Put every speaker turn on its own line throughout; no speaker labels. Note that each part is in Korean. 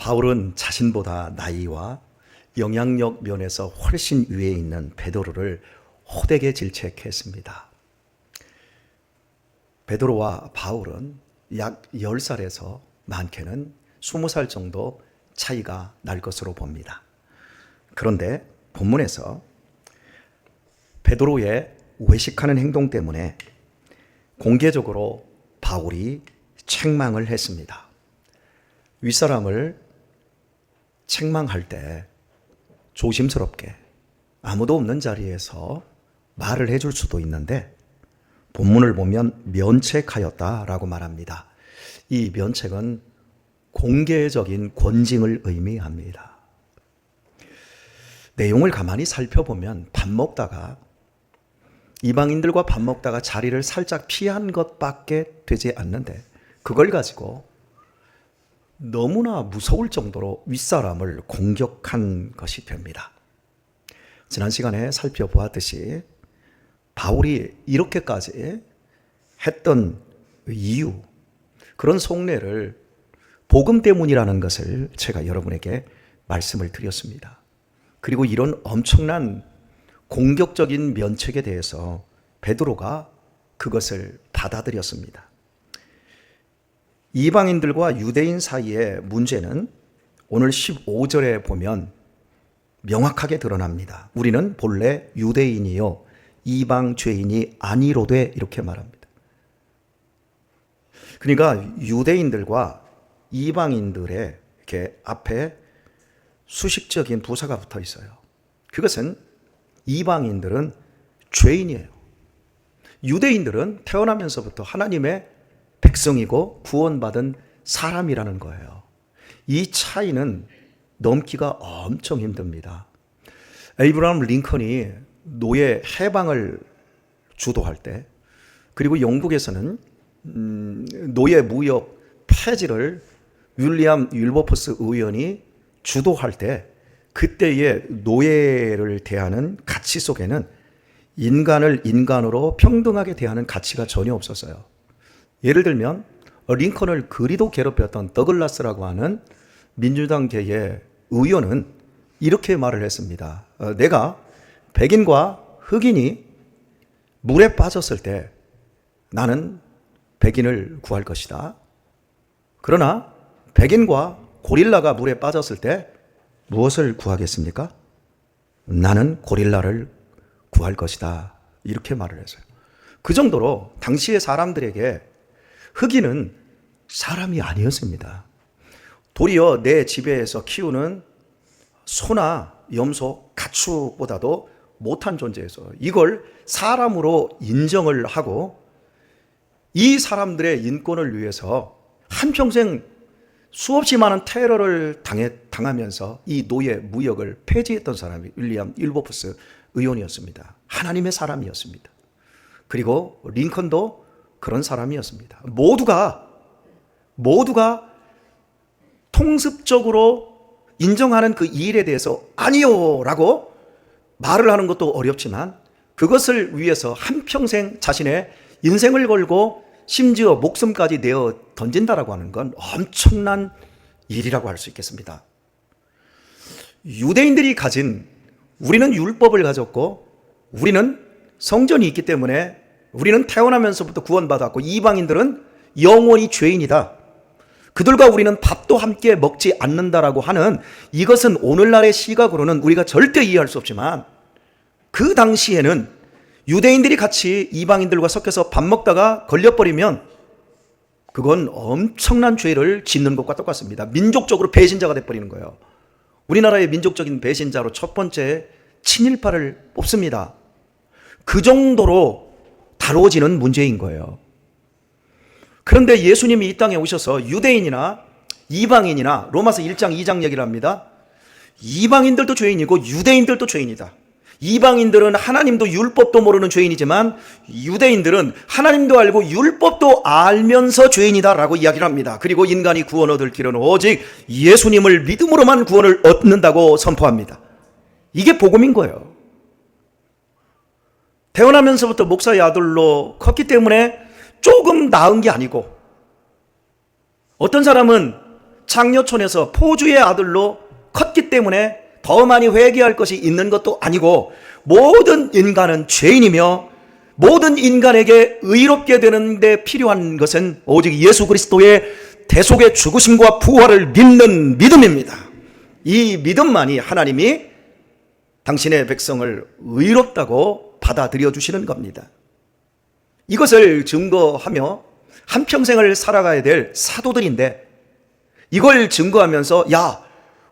바울은 자신보다 나이와 영향력 면에서 훨씬 위에 있는 베드로를 호되게 질책했습니다. 베드로와 바울은 약 10살에서 많게는 20살 정도 차이가 날 것으로 봅니다. 그런데 본문에서 베드로의 외식하는 행동 때문에 공개적으로 바울이 책망을 했습니다. 윗사람을 책망할 때 조심스럽게 아무도 없는 자리에서 말을 해줄 수도 있는데 본문을 보면 면책하였다라고 말합니다. 이 면책은 공개적인 권징을 의미합니다. 내용을 가만히 살펴보면 밥 먹다가 이방인들과 밥 먹다가 자리를 살짝 피한 것밖에 되지 않는데 그걸 가지고 너무나 무서울 정도로 윗사람을 공격한 것이 됩니다. 지난 시간에 살펴보았듯이 바울이 이렇게까지 했던 이유, 그런 속내를 복음 때문이라는 것을 제가 여러분에게 말씀을 드렸습니다. 그리고 이런 엄청난 공격적인 면책에 대해서 베드로가 그것을 받아들였습니다. 이방인들과 유대인 사이의 문제는 오늘 15절에 보면 명확하게 드러납니다. 우리는 본래 유대인이요 이방 죄인이 아니로되 이렇게 말합니다. 그러니까 유대인들과 이방인들의 이렇게 앞에 수식적인 부사가 붙어 있어요. 그것은 이방인들은 죄인이에요. 유대인들은 태어나면서부터 하나님의 백성이고 구원받은 사람이라는 거예요. 이 차이는 넘기가 엄청 힘듭니다. 에이브라함 링컨이 노예 해방을 주도할 때, 그리고 영국에서는 노예 무역 폐지를 윌리엄 윌버포스 의원이 주도할 때, 그때의 노예를 대하는 가치 속에는 인간을 인간으로 평등하게 대하는 가치가 전혀 없었어요. 예를 들면 링컨을 그리도 괴롭혔던 더글라스라고 하는 민주당계의 의원은 이렇게 말을 했습니다. 내가 백인과 흑인이 물에 빠졌을 때 나는 백인을 구할 것이다. 그러나 백인과 고릴라가 물에 빠졌을 때 무엇을 구하겠습니까? 나는 고릴라를 구할 것이다. 이렇게 말을 했어요. 그 정도로 당시의 사람들에게 흑인은 사람이 아니었습니다. 도리어 내 집에서 키우는 소나 염소, 가축보다도 못한 존재에서 이걸 사람으로 인정을 하고 이 사람들의 인권을 위해서 한평생 수없이 많은 테러를 당하면서 이 노예 무역을 폐지했던 사람이 윌리엄 윌버포스 의원이었습니다. 하나님의 사람이었습니다. 그리고 링컨도 그런 사람이었습니다. 모두가 통습적으로 인정하는 그 일에 대해서 아니요 라고 말을 하는 것도 어렵지만 그것을 위해서 한평생 자신의 인생을 걸고 심지어 목숨까지 내어 던진다라고 하는 건 엄청난 일이라고 할 수 있겠습니다. 유대인들이 가진, 우리는 율법을 가졌고 우리는 성전이 있기 때문에 우리는 태어나면서부터 구원받았고 이방인들은 영원히 죄인이다. 그들과 우리는 밥도 함께 먹지 않는다라고 하는 이것은 오늘날의 시각으로는 우리가 절대 이해할 수 없지만 그 당시에는 유대인들이 같이 이방인들과 섞여서 밥 먹다가 걸려버리면 그건 엄청난 죄를 짓는 것과 똑같습니다. 민족적으로 배신자가 돼버리는 거예요. 우리나라의 민족적인 배신자로 첫 번째 친일파를 뽑습니다. 그 정도로 다뤄지는 문제인 거예요. 그런데 예수님이 이 땅에 오셔서 유대인이나 이방인이나 로마서 1장 2장 얘기를 합니다. 이방인들도 죄인이고 유대인들도 죄인이다. 이방인들은 하나님도 율법도 모르는 죄인이지만 유대인들은 하나님도 알고 율법도 알면서 죄인이다라고 이야기를 합니다. 그리고 인간이 구원 얻을 길은 오직 예수님을 믿음으로만 구원을 얻는다고 선포합니다. 이게 복음인 거예요. 태어나면서부터 목사의 아들로 컸기 때문에 조금 나은 게 아니고 어떤 사람은 창녀촌에서 포주의 아들로 컸기 때문에 더 많이 회개할 것이 있는 것도 아니고, 모든 인간은 죄인이며 모든 인간에게 의롭게 되는 데 필요한 것은 오직 예수 그리스도의 대속의 죽으심과 부활을 믿는 믿음입니다. 이 믿음만이 하나님이 당신의 백성을 의롭다고 받아들여 주시는 겁니다. 이것을 증거하며 한평생을 살아가야 될 사도들인데, 이걸 증거하면서 야,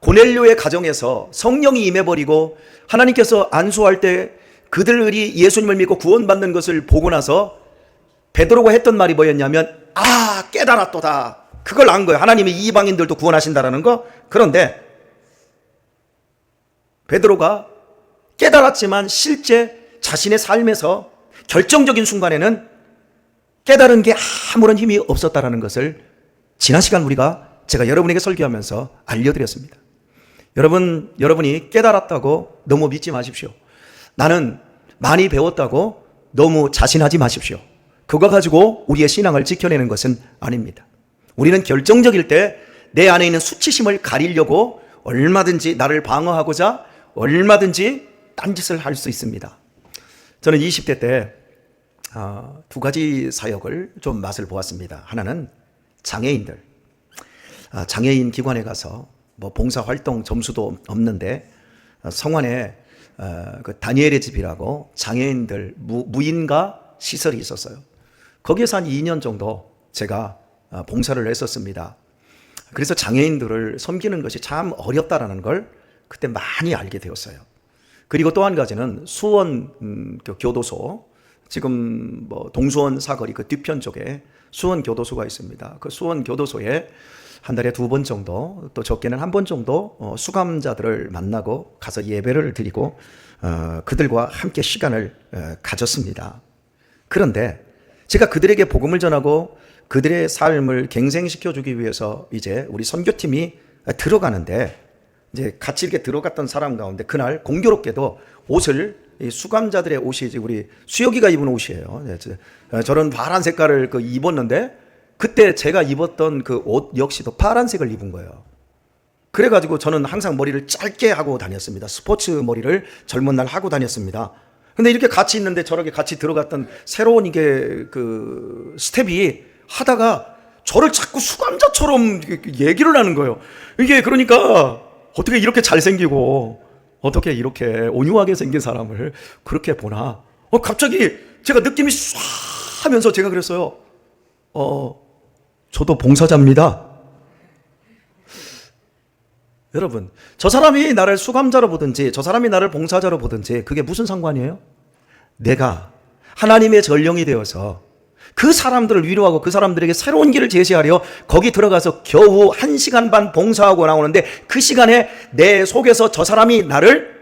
고넬료의 가정에서 성령이 임해버리고 하나님께서 안수할 때 그들이 예수님을 믿고 구원받는 것을 보고 나서 베드로가 했던 말이 뭐였냐면, 깨달았도다. 그걸 안 거예요. 하나님이 이방인들도 구원하신다라는 거. 그런데 베드로가 깨달았지만 실제 자신의 삶에서 결정적인 순간에는 깨달은 게 아무런 힘이 없었다라는 것을 지난 시간 제가 여러분에게 설교하면서 알려드렸습니다. 여러분이 깨달았다고 너무 믿지 마십시오. 나는 많이 배웠다고 너무 자신하지 마십시오. 그거 가지고 우리의 신앙을 지켜내는 것은 아닙니다. 우리는 결정적일 때 내 안에 있는 수치심을 가리려고 얼마든지 나를 방어하고자 얼마든지 딴짓을 할 수 있습니다. 저는 20대 때 두 가지 사역을 좀 맛을 보았습니다. 하나는 장애인들, 장애인 기관에 가서 뭐 봉사활동 점수도 없는데 성안에 그 다니엘의 집이라고 장애인들 무인가 시설이 있었어요. 거기에서 한 2년 정도 제가 봉사를 했었습니다. 그래서 장애인들을 섬기는 것이 참 어렵다라는 걸 그때 많이 알게 되었어요. 그리고 또 한 가지는 수원 교도소, 지금 뭐 동수원 사거리 그 뒤편 쪽에 수원 교도소가 있습니다. 그 수원 교도소에 한 달에 2번 정도, 또 적게는 1번 정도 수감자들을 만나고 가서 예배를 드리고 그들과 함께 시간을 가졌습니다. 그런데 제가 그들에게 복음을 전하고 그들의 삶을 갱생시켜 주기 위해서 이제 우리 선교팀이 들어가는데, 이제 같이 이렇게 들어갔던 사람 가운데 그날 공교롭게도 옷을, 이 수감자들의 옷이 우리 수혁이가 입은 옷이에요. 저런 파란 색깔을 입었는데 그때 제가 입었던 그 옷 역시도 파란색을 입은 거예요. 그래가지고 저는 항상 머리를 짧게 하고 다녔습니다. 스포츠 머리를 젊은 날 하고 다녔습니다. 근데 이렇게 같이 있는데 저렇게 같이 들어갔던 새로운 이게 그 스텝이 하다가 저를 자꾸 수감자처럼 얘기를 하는 거예요. 이게 그러니까 어떻게 이렇게 잘생기고 어떻게 이렇게 온유하게 생긴 사람을 그렇게 보나. 갑자기 제가 느낌이 쏴 하면서 제가 그랬어요. 저도 봉사자입니다. 여러분, 저 사람이 나를 수감자로 보든지 저 사람이 나를 봉사자로 보든지 그게 무슨 상관이에요? 내가 하나님의 전령이 되어서 그 사람들을 위로하고 그 사람들에게 새로운 길을 제시하려 거기 들어가서 겨우 1시간 반 봉사하고 나오는데, 그 시간에 내 속에서 저 사람이 나를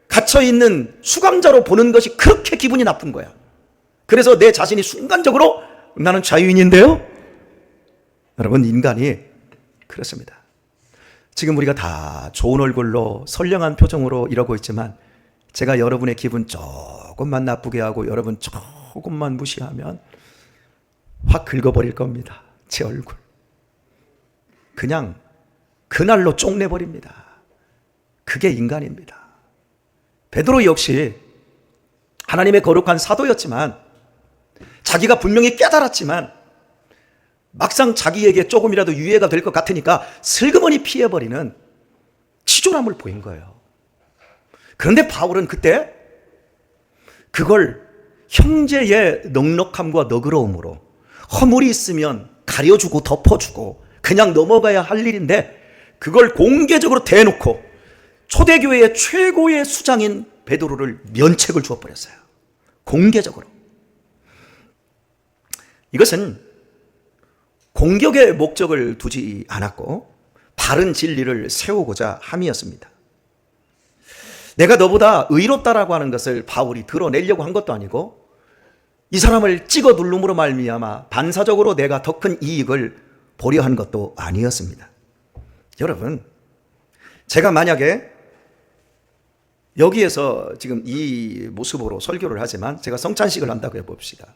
갇혀있는 수감자로 보는 것이 그렇게 기분이 나쁜 거야. 그래서 내 자신이 순간적으로 나는 자유인인데요? 여러분, 인간이 그렇습니다. 지금 우리가 다 좋은 얼굴로 선량한 표정으로 이러고 있지만, 제가 여러분의 기분 조금만 나쁘게 하고 여러분 조금만 무시하면 확 긁어버릴 겁니다. 제 얼굴. 그냥 그날로 쪽내버립니다. 그게 인간입니다. 베드로 역시 하나님의 거룩한 사도였지만, 자기가 분명히 깨달았지만 막상 자기에게 조금이라도 유해가 될 것 같으니까 슬그머니 피해버리는 치졸함을 보인 거예요. 그런데 바울은 그때 그걸 형제의 넉넉함과 너그러움으로, 허물이 있으면 가려주고 덮어주고 그냥 넘어가야 할 일인데, 그걸 공개적으로 대놓고 초대교회의 최고의 수장인 베드로를 면책을 주어버렸어요. 공개적으로. 이것은 공격의 목적을 두지 않았고 바른 진리를 세우고자 함이었습니다. 내가 너보다 의롭다라고 하는 것을 바울이 드러내려고 한 것도 아니고, 이 사람을 찍어 누름으로 말미암아 반사적으로 내가 더 큰 이익을 보려 한 것도 아니었습니다. 여러분, 제가 만약에 여기에서 지금 이 모습으로 설교를 하지만 제가 성찬식을 한다고 해봅시다.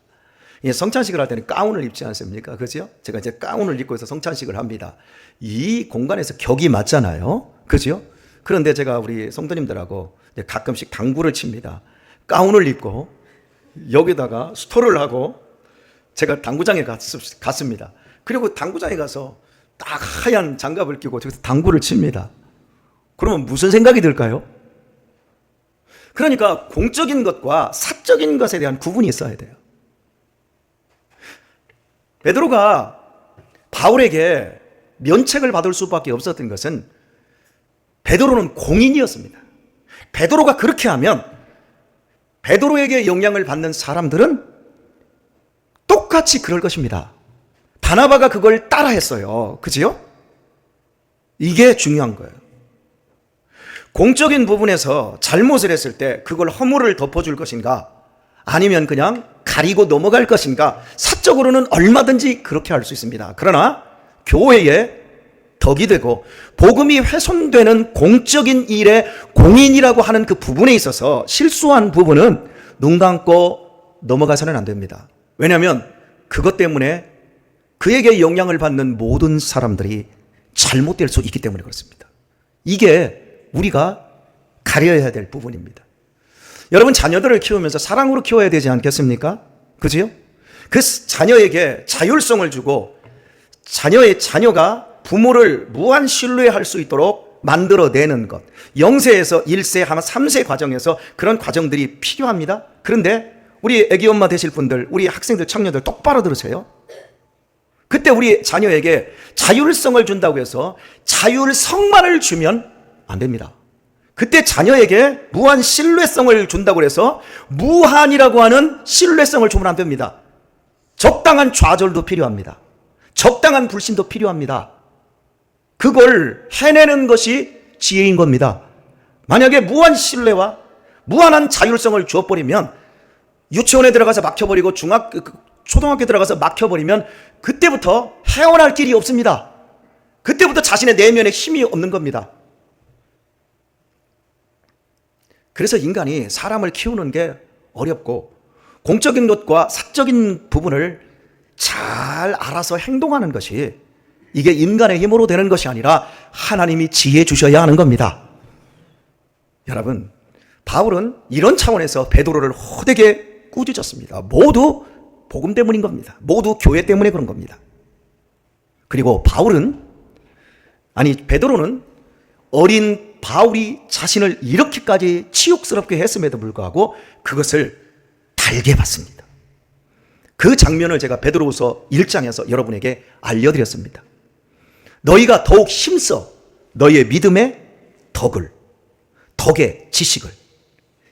성찬식을 할 때는 가운을 입지 않습니까? 그죠? 제가 이제 가운을 입고 해서 성찬식을 합니다. 이 공간에서 격이 맞잖아요. 그죠? 그런데 제가 우리 성도님들하고 가끔씩 당구를 칩니다. 가운을 입고 여기다가 스토를 하고 제가 당구장에 갔습니다. 그리고 당구장에 가서 딱 하얀 장갑을 끼고 저기서 당구를 칩니다. 그러면 무슨 생각이 들까요? 그러니까 공적인 것과 사적인 것에 대한 구분이 있어야 돼요. 베드로가 바울에게 면책을 받을 수밖에 없었던 것은 베드로는 공인이었습니다. 베드로가 그렇게 하면 베드로에게 영향을 받는 사람들은 똑같이 그럴 것입니다. 바나바가 그걸 따라했어요. 그지요? 이게 중요한 거예요. 공적인 부분에서 잘못을 했을 때 그걸 허물을 덮어줄 것인가, 아니면 그냥 가리고 넘어갈 것인가, 사적으로는 얼마든지 그렇게 할 수 있습니다. 그러나 교회에 덕이 되고 복음이 훼손되는 공적인 일의 공인이라고 하는 그 부분에 있어서 실수한 부분은 눈 감고 넘어가서는 안 됩니다. 왜냐하면 그것 때문에 그에게 영향을 받는 모든 사람들이 잘못될 수 있기 때문에 그렇습니다. 이게 우리가 가려야 될 부분입니다. 여러분, 자녀들을 키우면서 사랑으로 키워야 되지 않겠습니까? 그지요? 그 자녀에게 자율성을 주고 자녀가 부모를 무한 신뢰할 수 있도록 만들어내는 것, 0세에서 1세, 아마 3세 과정에서 그런 과정들이 필요합니다. 그런데 우리 애기 엄마 되실 분들, 우리 학생들, 청년들 똑바로 들으세요. 그때 우리 자녀에게 자율성을 준다고 해서 자율성만을 주면 안 됩니다. 그때 자녀에게 무한 신뢰성을 준다고 해서 무한이라고 하는 신뢰성을 주면 안 됩니다. 적당한 좌절도 필요합니다. 적당한 불신도 필요합니다. 그걸 해내는 것이 지혜인 겁니다. 만약에 무한 신뢰와 무한한 자율성을 주어버리면 유치원에 들어가서 막혀버리고 초등학교 들어가서 막혀버리면 그때부터 헤어날 길이 없습니다. 그때부터 자신의 내면에 힘이 없는 겁니다. 그래서 인간이 사람을 키우는 게 어렵고 공적인 것과 사적인 부분을 잘 알아서 행동하는 것이, 이게 인간의 힘으로 되는 것이 아니라 하나님이 지혜 주셔야 하는 겁니다. 여러분, 바울은 이런 차원에서 베드로를 호되게 꾸짖었습니다. 모두 복음 때문인 겁니다. 모두 교회 때문에 그런 겁니다. 그리고 베드로는 어린 바울이 자신을 이렇게까지 치욕스럽게 했음에도 불구하고 그것을 달게 봤습니다. 그 장면을 제가 베드로후서 1장에서 여러분에게 알려드렸습니다. 너희가 더욱 힘써 너희의 믿음의 덕의 지식을,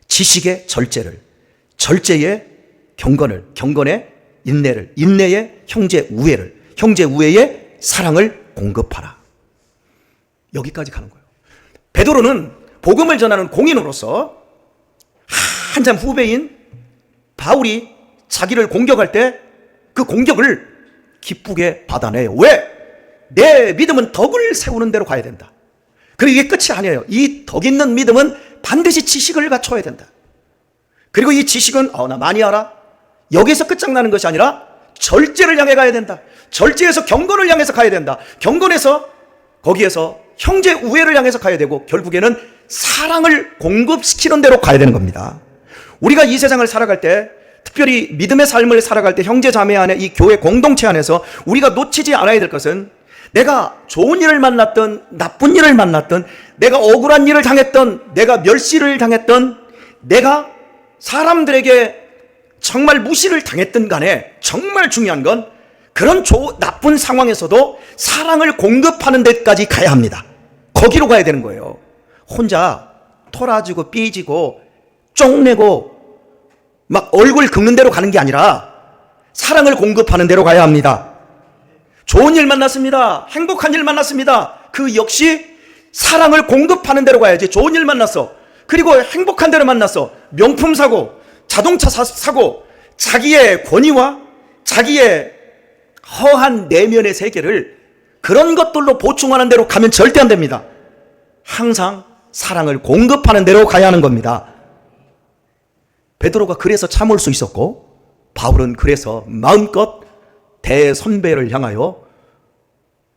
지식의 절제를, 절제의 경건을, 경건의 인내를, 인내의 형제 우애를, 형제 우애의 사랑을 공급하라. 여기까지 가는 거예요. 베드로는 복음을 전하는 공인으로서 한참 후배인 바울이 자기를 공격할 때 그 공격을 기쁘게 받아내요. 왜? 내 믿음은 덕을 세우는 대로 가야 된다. 그리고 이게 끝이 아니에요. 이 덕 있는 믿음은 반드시 지식을 갖춰야 된다. 그리고 이 지식은 나 많이 알아, 여기서 끝장나는 것이 아니라 절제를 향해 가야 된다. 절제에서 경건을 향해서 가야 된다. 경건에서 거기에서 형제 우애를 향해서 가야 되고, 결국에는 사랑을 공급시키는 대로 가야 되는 겁니다. 우리가 이 세상을 살아갈 때, 특별히 믿음의 삶을 살아갈 때 형제 자매 안에, 이 교회 공동체 안에서 우리가 놓치지 않아야 될 것은, 내가 좋은 일을 만났던 나쁜 일을 만났던, 내가 억울한 일을 당했던, 내가 멸시를 당했던, 내가 사람들에게 정말 무시를 당했던 간에 정말 중요한 건 그런 나쁜 상황에서도 사랑을 공급하는 데까지 가야 합니다. 거기로 가야 되는 거예요. 혼자 토라지고 삐지고 쪽내고 막 얼굴 긁는 대로 가는 게 아니라 사랑을 공급하는 대로 가야 합니다. 좋은 일 만났습니다. 행복한 일 만났습니다. 그 역시 사랑을 공급하는 대로 가야지. 좋은 일 만났어. 그리고 행복한 대로 만났어. 명품 사고, 자동차 사고, 자기의 권위와 자기의 허한 내면의 세계를 그런 것들로 보충하는 대로 가면 절대 안 됩니다. 항상 사랑을 공급하는 대로 가야 하는 겁니다. 베드로가 그래서 참을 수 있었고, 바울은 그래서 마음껏 대선배를 향하여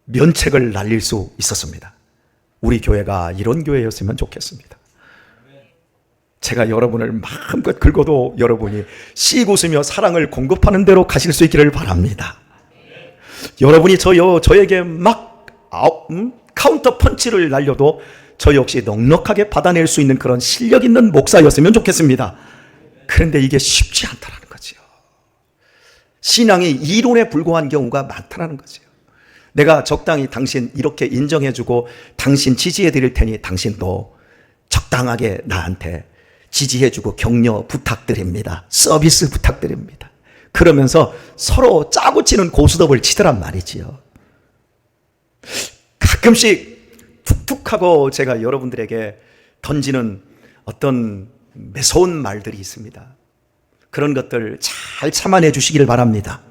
면책을 날릴 수 있었습니다. 우리 교회가 이런 교회였으면 좋겠습니다. 제가 여러분을 마음껏 긁어도 여러분이 씩 웃으며 사랑을 공급하는 대로 가실 수 있기를 바랍니다. 여러분이 저에게 막 카운터 펀치를 날려도 저 역시 넉넉하게 받아낼 수 있는 그런 실력 있는 목사였으면 좋겠습니다. 그런데 이게 쉽지 않다라는 거지요. 신앙이 이론에 불과한 경우가 많다라는 거지요. 내가 적당히 당신 이렇게 인정해주고 당신 지지해드릴 테니 당신도 적당하게 나한테 지지해주고 격려 부탁드립니다. 서비스 부탁드립니다. 그러면서 서로 짜고 치는 고스톱을 치더란 말이지요. 가끔씩 툭툭하고 제가 여러분들에게 던지는 어떤 매서운 말들이 있습니다. 그런 것들 잘 참아내 주시기를 바랍니다.